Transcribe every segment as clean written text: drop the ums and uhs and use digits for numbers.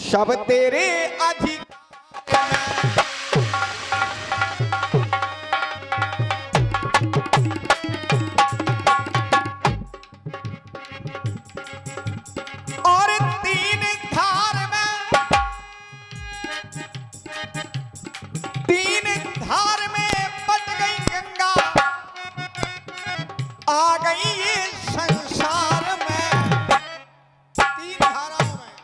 सब तेरे अधिकार और तीन धार में बच गई गंगा, आ गई ये संसार में। तीन धाराओं में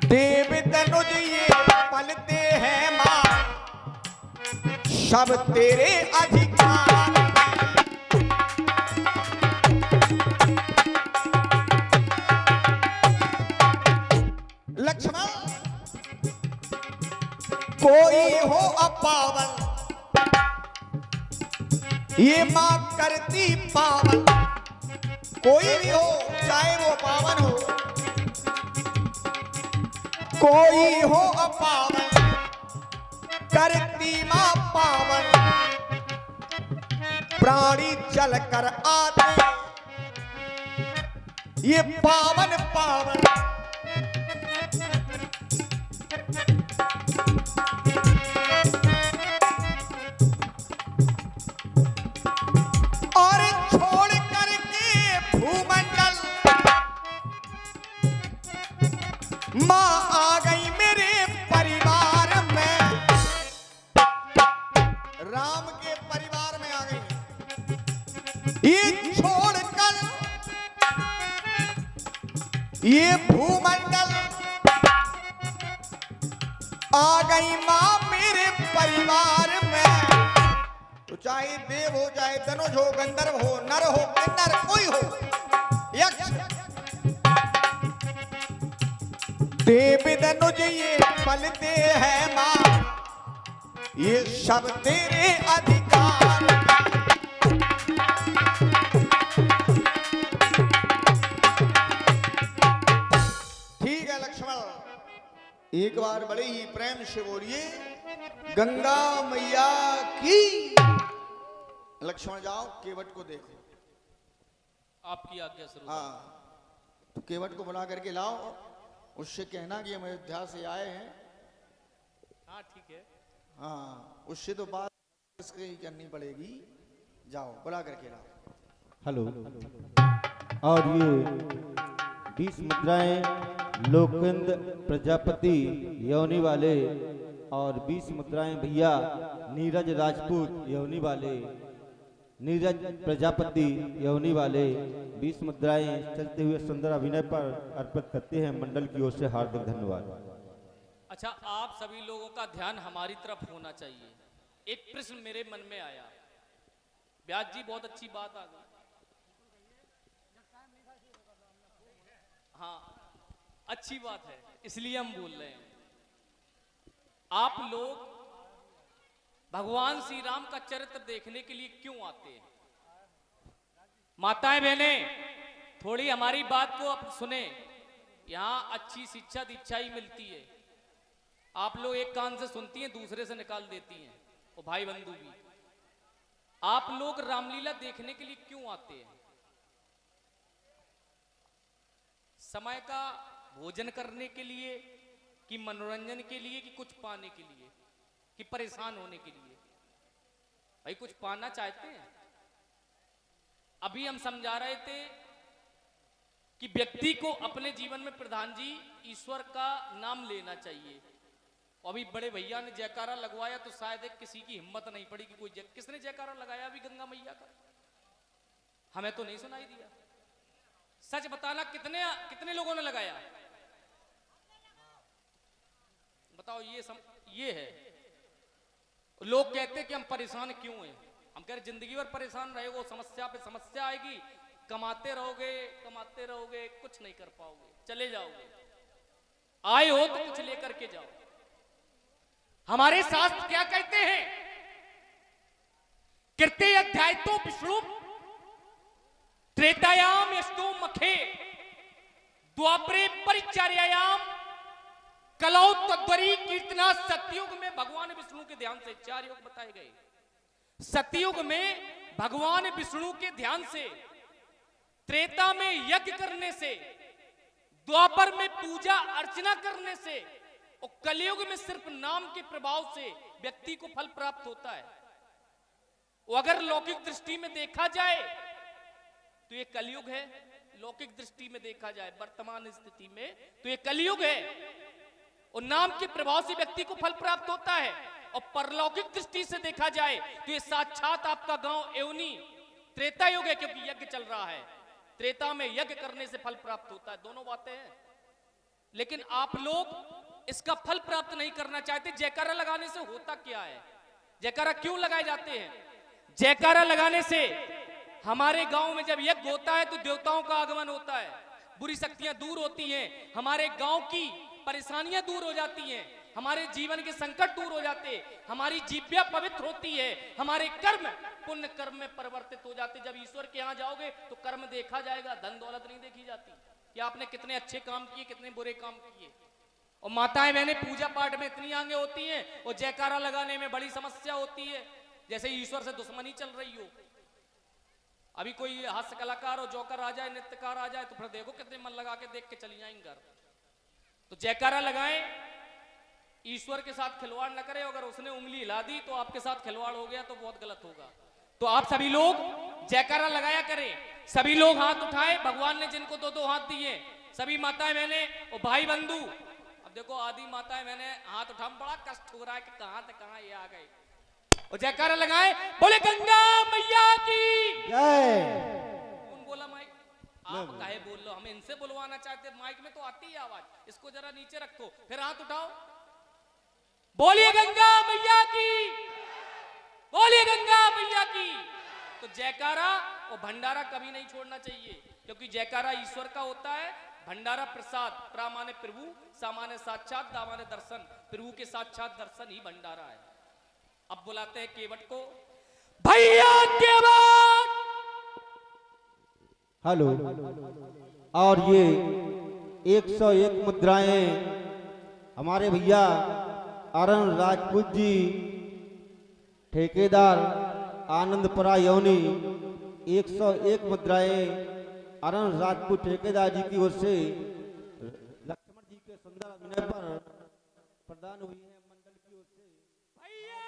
देव तनुज ये पलते हैं मां, सब तेरे अधिकार। लक्ष्मण कोई हो अपावन, ये मां करती पावन। कोई भी हो चाहे वो पावन हो, कोई हो अपावन करती मां पावन। प्राणी चल कर आते ये पावन पावन। और छोड़ करके भूमंडल मां आ गई मेरे परिवार में, राम के परिवार में आ गई। ये छोड़कर ये भूमंडल आ गई मां मेरे परिवार में। तो चाहे देव हो, चाहे धनुष हो, गंधर्व हो, नर हो, किन्नर कोई हो, यक्ष देव धनुष ये पलते हैं मां, ये सब तेरे अधिकार। ठीक है लक्ष्मण, एक बार बड़े ही प्रेम से बोलिए गंगा मैया की। लक्ष्मण जाओ केवट को देखो। आपकी आज्ञा से। हाँ, तो केवट को बुला करके लाओ, उससे कहना कि हम अयोध्या से आए हैं। हाँ ठीक है। हाँ, उससे तो बात इसकी करनी पड़ेगी। जाओ बुला करके लाओ। हेलो। और ये 20 मुद्राएं लोकंद प्रजापति योनि वाले, और 20 मुद्राएं भैया नीरज राजपूत योनि वाले, नीरज प्रजापति योनि वाले 20 मुद्राएं चलते हुए सुंदर अभिनय पर अर्पित करते हैं। मंडल की ओर से हार्दिक धन्यवाद। अच्छा, आप सभी लोगों का ध्यान हमारी तरफ होना चाहिए। एक प्रश्न मेरे मन में आया। व्यास जी बहुत अच्छी बात आ गई। हाँ अच्छी बात है, इसलिए हम बोल रहे हैं। आप लोग भगवान श्री राम का चरित्र देखने के लिए क्यों आते हैं? माताएं बहनें थोड़ी हमारी बात को अब सुने। यहाँ अच्छी शिक्षा दीक्षा ही मिलती है। आप लोग एक कान से सुनती हैं, दूसरे से निकाल देती हैं, और भाई बंधु भी। आप लोग रामलीला देखने के लिए क्यों आते हैं? समय का भोजन करने के लिए, कि मनोरंजन के लिए, कि कुछ पाने के लिए, कि परेशान होने के लिए? भाई कुछ पाना चाहते हैं? अभी हम समझा रहे थे कि व्यक्ति को अपने जीवन में प्रधान जी ईश्वर का नाम लेना चाहिए। अभी बड़े भैया ने जयकारा लगवाया तो शायद किसी की हिम्मत नहीं पड़ी कि कोई किसने जयकारा लगाया अभी गंगा मैया का? हमें तो नहीं सुनाई दिया। सच बताना, कितने लोगों ने लगाया? बताओ। ये है। लोग कहते कि हम परेशान क्यों हैं? हम कह रहे जिंदगी भर परेशान रहोगे, समस्या पे समस्या आएगी, कमाते रहोगे, कुछ नहीं कर पाओगे, चले जाओगे। आए हो तो कुछ लेकर के जाओ। हमारे शास्त्र क्या कहते हैं? कृत्य अध्याय तो विष्णु त्रेतायाम यस्तो मखे द्वापरे परिचर्यायाम कलौ तद्वरी कीर्तना। सतयुग में भगवान विष्णु के ध्यान से 4 योग बताए गए। सतयुग में भगवान विष्णु के ध्यान से, त्रेता में यज्ञ करने से, द्वापर में पूजा अर्चना करने से और कलयुग में सिर्फ नाम के प्रभाव से व्यक्ति को फल प्राप्त होता है। और अगर लौकिक दृष्टि में देखा जाए तो ये कलयुग है। लौकिक दृष्टि में देखा जाए वर्तमान स्थिति में तो ये कलयुग है और नाम के प्रभाव से व्यक्ति को फल प्राप्त होता है। और परलौकिक दृष्टि से देखा जाए तो ये साक्षात आपका गांव एवनी त्रेता युग है, क्योंकि यज्ञ चल रहा है। त्रेता में यज्ञ करने से फल प्राप्त होता है। दोनों बातें हैं, लेकिन आप लोग इसका फल प्राप्त नहीं करना चाहते। जयकारा लगाने से होता क्या है? जयकारा क्यों लगाए जाते हैं? जयकारा लगाने से हमारे गांव में जब यज्ञ होता है तो देवताओं का आगमन होता है, बुरी शक्तियां दूर होती हैं, हमारे गांव की परेशानियां दूर हो जाती हैं, हमारे जीवन के संकट दूर हो जाते, हमारी जीव्या पवित्र होती है, हमारे कर्म पुण्य कर्म में परिवर्तित हो जाते। जब ईश्वर के यहाँ जाओगे तो कर्म देखा जाएगा, धन दौलत नहीं देखी जाती कि आपने कितने अच्छे काम किए, कितने बुरे काम किए। और माताएं बहनें पूजा पाठ में इतनी आगे होती हैं और जयकारा लगाने में बड़ी समस्या होती है, जैसे ईश्वर से दुश्मनी चल रही हो। अभी कोई हास्य कलाकार और जोकर आ जाए, नृत्यकार आ जाए तो फिर देखो कितने मन लगा के देख के चली जाएंगे घर। तो जयकारा लगाएं, ईश्वर के साथ खिलवाड़ न करें। अगर उसने उंगली हिला दी तो आपके साथ खिलवाड़ हो गया तो बहुत गलत होगा। तो आप सभी लोग जयकारा लगाया करें, सभी लोग हाथ उठाएं। भगवान ने जिनको दो दो हाथ दिए, सभी माताएं बहने और भाई बंधु, अब देखो आदि माताएं बहने हाथ उठा, बड़ा कष्ट हो रहा है कि कहां से कहां ये आ गए। और जयकारा लगाए, बोले गंगा मैया की जय। कौन बोला माइक? आप काहे बोल लो? हमें इनसे बुलवाना चाहते, माइक में तो आती है आवाज, इसको जरा नीचे रखो, फिर हाथ उठाओ। बोलिए गंगा मैया की, बोलिए गंगा मैया की। तो जयकारा और भंडारा कभी नहीं छोड़ना चाहिए, क्योंकि जयकारा ईश्वर का होता है, भंडारा प्रसाद। प्रामाने प्रभु, सामान्य साक्षात, दामाने दर्शन। प्रभु के साक्षात दर्शन ही भंडारा है। अब बुलाते हैं केवट को। भैया केवट, हेलो। और ये 101 मुद्राएं हमारे भैया अरुण राजपूत जी, ठेकेदार आनंदपुरा यौनी, 101 मुद्राएं अरुण राजपूत ठेकेदार जी की ओर से लक्ष्मण जी के सुंदर अभिनय पर प्रदान हुई है मंडल की ओर से। भैया